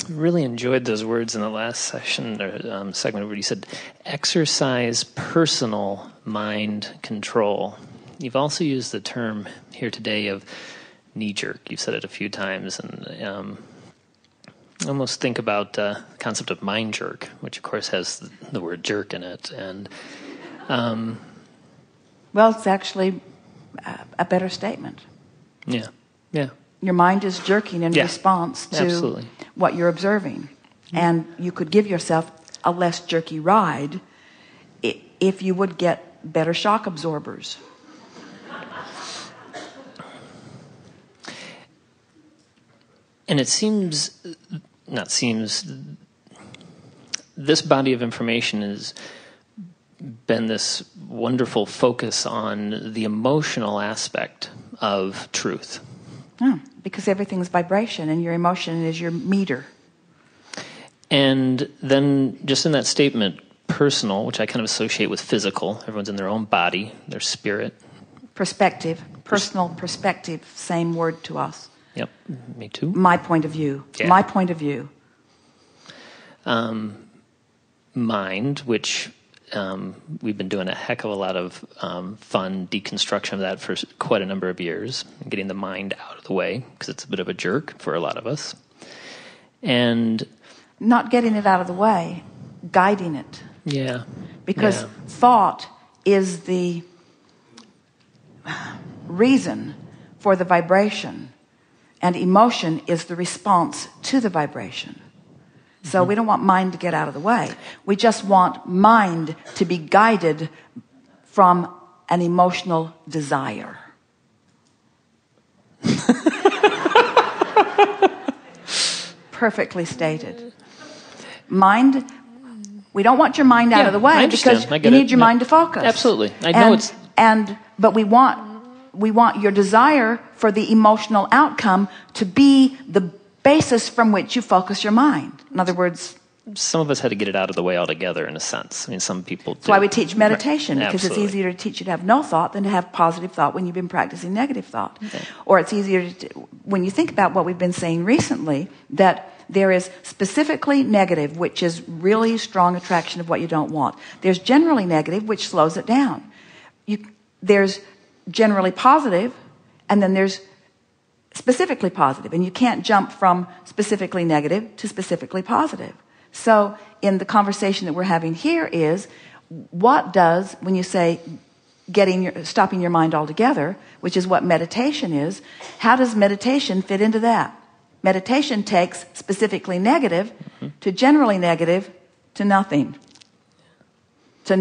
Really enjoyed those words in the last session or segment where you said, exercise personal mind control. You've also used the term here today of knee-jerk. You've said it a few times, and almost think about the concept of mind jerk, which of course has the word jerk in it. And well, it's actually a better statement. Yeah. Your mind is jerking in response to Absolutely. what you're observing. And you could give yourself a less jerky ride if you would get better shock absorbers. And it this body of information has been this wonderful focus on the emotional aspect of truth. Because everything's vibration and your emotion is your meter. And then just in that statement, personal, which I kind of associate with physical, everyone's in their own body, their spirit. Perspective, personal perspective, same word to us. Yep, me too. My point of view. Yeah. My point of view. Mind, which we've been doing a heck of a lot of fun deconstruction of that for quite a number of years, getting the mind out of the way, because it's a bit of a jerk for a lot of us. And not getting it out of the way, guiding it. Yeah. Because thought is the reason for the vibration, and emotion is the response to the vibration. So we don't want mind to get out of the way. We just want mind to be guided from an emotional desire. Perfectly stated. Mind, we don't want your mind out of the way because you need your mind to focus. Absolutely. I know but we want your desire for the emotional outcome to be the basis from which you focus your mind. In other words, some of us had to get it out of the way altogether, in a sense. I mean, some people do. That's why we teach meditation, because Absolutely. it's easier to teach you to have no thought than to have positive thought when you've been practicing negative thought. Okay. Or it's easier to, when you think about what we've been saying recently, that there is specifically negative, which is really strong attraction of what you don't want. There's generally negative, which slows it down. There's generally positive, and then there's specifically positive, and you can't jump from specifically negative to specifically positive. So in the conversation that we're having here is, what does, when you say stopping your mind altogether, which is what meditation is, how does meditation fit into that? Meditation takes specifically negative to generally negative to nothing. To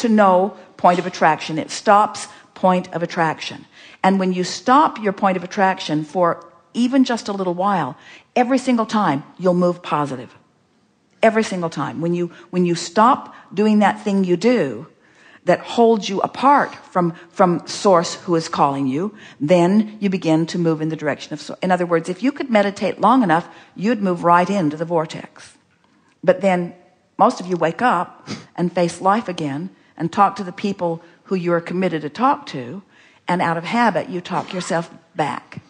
know point of attraction. It stops point of attraction. And when you stop your point of attraction for even just a little while, every single time you'll move positive. Every single time. When you stop doing that thing you do that holds you apart from source who is calling you, then you begin to move in the direction of source. In other words, if you could meditate long enough, you'd move right into the vortex. But then most of you wake up and face life again and talk to the people who you are committed to talk to, and out of habit you talk yourself back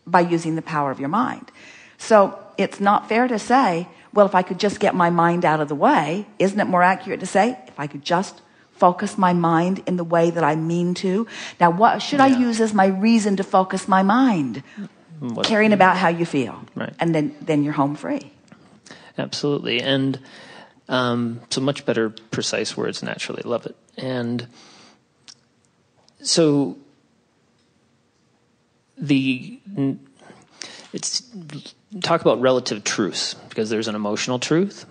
by using the power of your mind. So it's not fair to say, well, if I could just get my mind out of the way. Isn't it more accurate to say, if I could just focus my mind in the way that I mean to? Now, what should I use as my reason to focus my mind? Caring about how you feel. Right. And then you're home free. Absolutely. And so much better, precise words, naturally. Love it. And so talk about relative truths, because there's an emotional truth.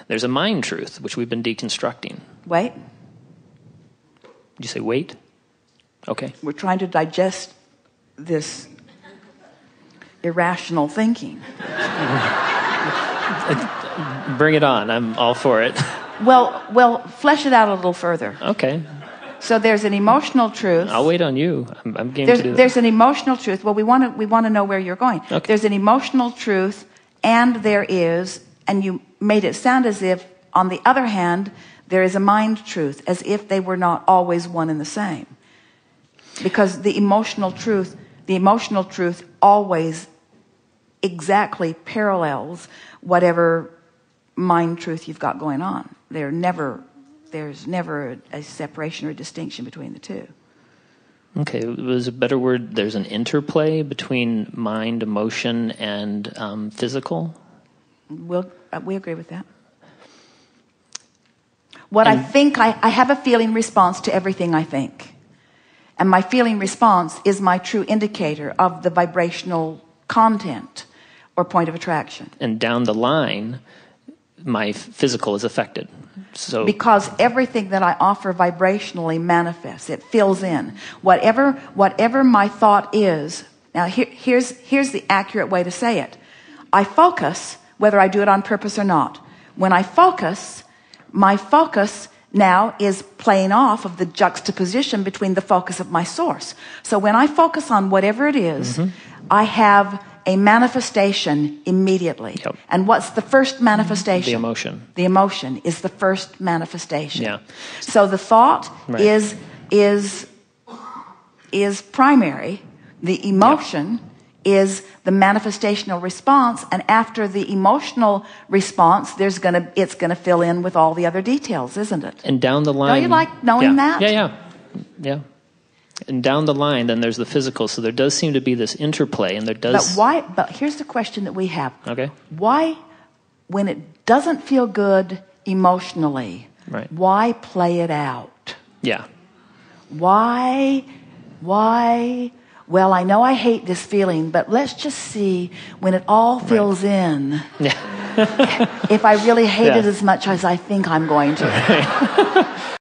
There's a mind truth, which we've been deconstructing. Wait. Did you say wait? Okay. We're trying to digest this irrational thinking. Bring it on. I'm all for it. Well, flesh it out a little further. Okay. So there's an emotional truth. I'll wait on you. I'm game to do that. There's an emotional truth. Well, we want to know where you're going. Okay. There's an emotional truth, and there is, and you made it sound as if, on the other hand, there is a mind truth, as if they were not always one and the same. Because the emotional truth always exactly parallels whatever mind truth you've got going on. There's never a separation or a distinction between the two. Okay, was a better word, there's an interplay between mind, emotion, and physical? We agree with that. I think, I have a feeling response to everything I think. And my feeling response is my true indicator of the vibrational content or point of attraction. And down the line, my physical is affected. So because everything that I offer vibrationally manifests, it fills in. Whatever my thought is, now here's the accurate way to say it. I focus, whether I do it on purpose or not. When I focus, my focus now is playing off of the juxtaposition between the focus of my source. So when I focus on whatever it is, I have a manifestation immediately. Yep. And what's the first manifestation? The emotion. The emotion is the first manifestation. Yeah. So the thought Right. is primary. The emotion is the manifestational response, and after the emotional response, it's gonna fill in with all the other details, isn't it? And down the line, Don't you like knowing that? Yeah. And down the line, then there's the physical. So there does seem to be this interplay, and there does. But why? But here's the question that we have. Okay. Why, when it doesn't feel good emotionally, Right. why play it out? Yeah. Why? Well, I know I hate this feeling, but let's just see when it all fills in. Yeah. If I really hate it as much as I think I'm going to.